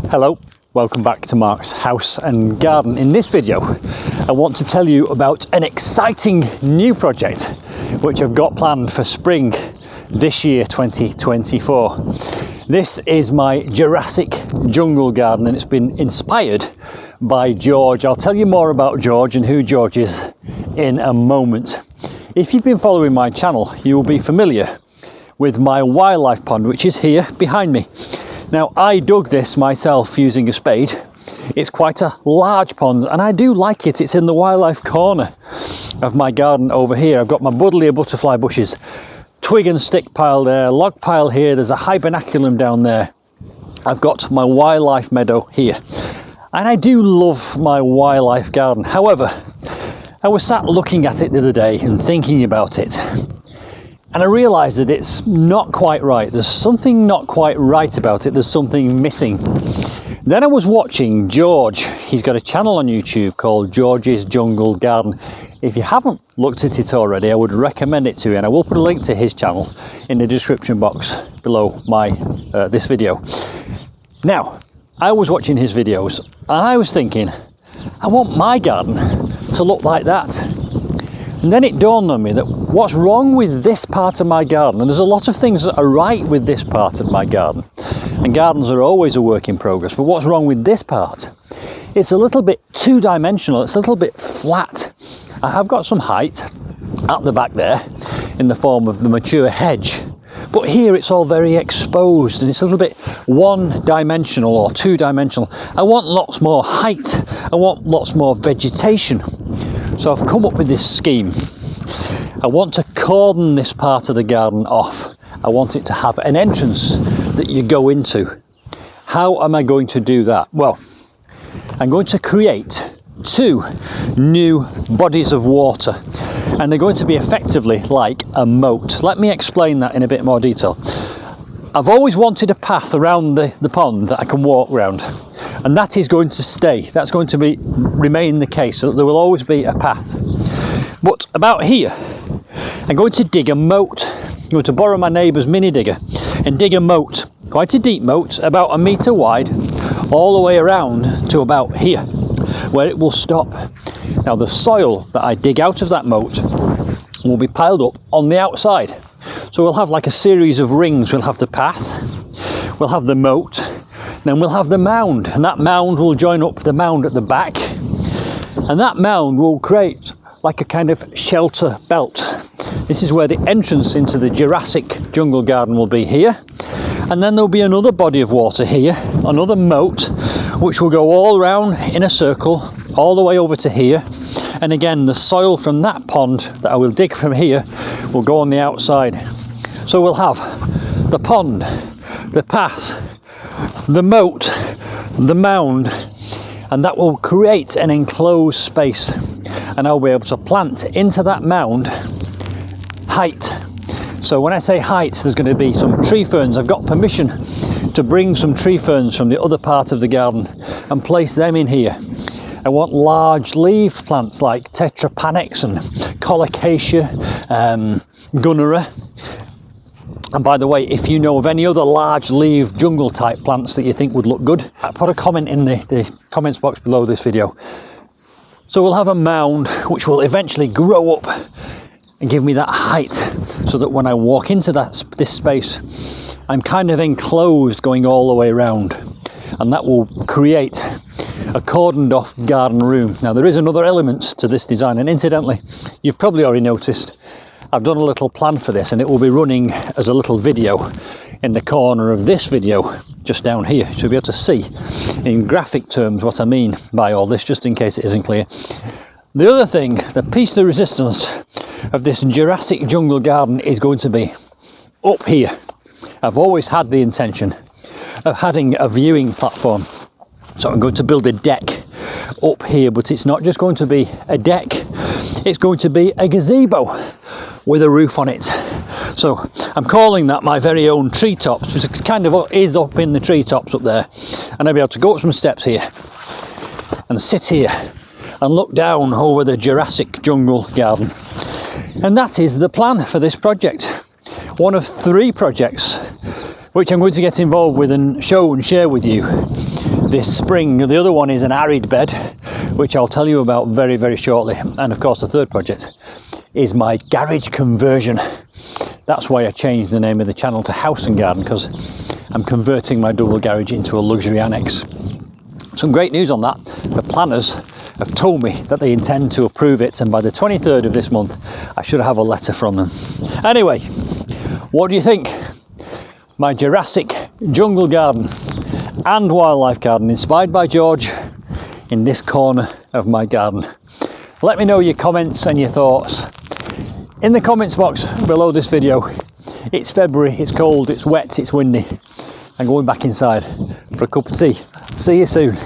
Hello, welcome back to Mark's House and Garden. In this video, I want to tell you about an exciting new project which I've got planned for spring this year, 2024. This is my Jurassic jungle garden and it's been inspired by George. I'll tell you more about George and who George is in a moment. If you've been following my channel, you will be familiar with my wildlife pond, which is here behind me. Now, I dug this myself using a spade. It's quite a large pond and I do like it. It's in the wildlife corner of my garden over here. I've got my buddleia butterfly bushes, twig and stick pile there, log pile here, there's a hibernaculum down there. I've got my wildlife meadow here. And I do love my wildlife garden. However, I was sat looking at it the other day and thinking about it. And I realised that it's not quite right. There's something not quite right about it. There's something missing. Then I was watching George. He's got a channel on YouTube called George's Jungle Garden. If you haven't looked at it already, I would recommend it to you. And I will put a link to his channel in the description box below my this video. Now, I was watching his videos and I was thinking, I want my garden to look like that. And then it dawned on me that what's wrong with this part of my garden, and there's a lot of things that are right with this part of my garden, and gardens are always a work in progress, but what's wrong with this part? It's a little bit two-dimensional, it's a little bit flat. I have got some height at the back there in the form of the mature hedge, but here it's all very exposed and it's a little bit one-dimensional or two-dimensional. I want lots more height, I want lots more vegetation. So I've come up with this scheme. I want to cordon this part of the garden off. I want it to have an entrance that you go into. How am I going to do that? Well, I'm going to create two new bodies of water and they're going to be effectively like a moat. Let me explain that in a bit more detail. I've always wanted a path around the pond that I can walk around, and that is going to stay. That's going to remain the case, so there will always be a path. But about here, I'm going to dig a moat. I'm going to borrow my neighbour's mini digger and dig a moat, quite a deep moat, about 1 metre wide, all the way around to about here, where it will stop. Now the soil that I dig out of that moat will be piled up on the outside. So we'll have like a series of rings. We'll have the path, we'll have the moat, then we'll have the mound, and that mound will join up the mound at the back, and that mound will create like a kind of shelter belt. This is where the entrance into the Jurassic jungle garden will be here, and then there'll be another body of water here, another moat, which will go all around in a circle all the way over to here. And again, the soil from that pond that I will dig from here will go on the outside. So we'll have the pond, the path, the moat, the mound, and that will create an enclosed space. And I'll be able to plant into that mound height. So when I say height, there's going to be some tree ferns. I've got permission to bring some tree ferns from the other part of the garden and place them in here. I want large leaf plants like tetrapanax and colocasia, gunera. And by the way, if you know of any other large leaf jungle type plants that you think would look good, put a comment in the comments box below this video. So we'll have a mound which will eventually grow up and give me that height, so that when I walk into this space, I'm kind of enclosed going all the way around, and that will create a cordoned off garden room. Now there is another element to this design, and incidentally, you've probably already noticed I've done a little plan for this, and it will be running as a little video in the corner of this video just down here. You'll be able to see in graphic terms what I mean by all this, just in case it isn't clear. The other thing, the piece de resistance of this Jurassic jungle garden is going to be up here. I've always had the intention of having a viewing platform, so I'm going to build a deck up here, but it's not just going to be a deck, it's going to be a gazebo with a roof on it. So I'm calling that my very own treetops, which kind of is up in the treetops up there, and I'll be able to go up some steps here and sit here and look down over the Jurassic jungle garden. And that is the plan for this project. One of 3 projects which I'm going to get involved with and show and share with you this spring. The other one is an arid bed, which I'll tell you about very, very shortly. And of course, the third project is my garage conversion. That's why I changed the name of the channel to House and Garden, because I'm converting my double garage into a luxury annex. Some great news on that. The planners have told me that they intend to approve it, and by the 23rd of this month I should have a letter from them. Anyway, what do you think? My Jurassic jungle garden and wildlife garden, inspired by George, in this corner of my garden. Let me know your comments and your thoughts in the comments box below this video. It's February, it's cold, it's wet, it's windy. I'm going back inside for a cup of tea. See you soon.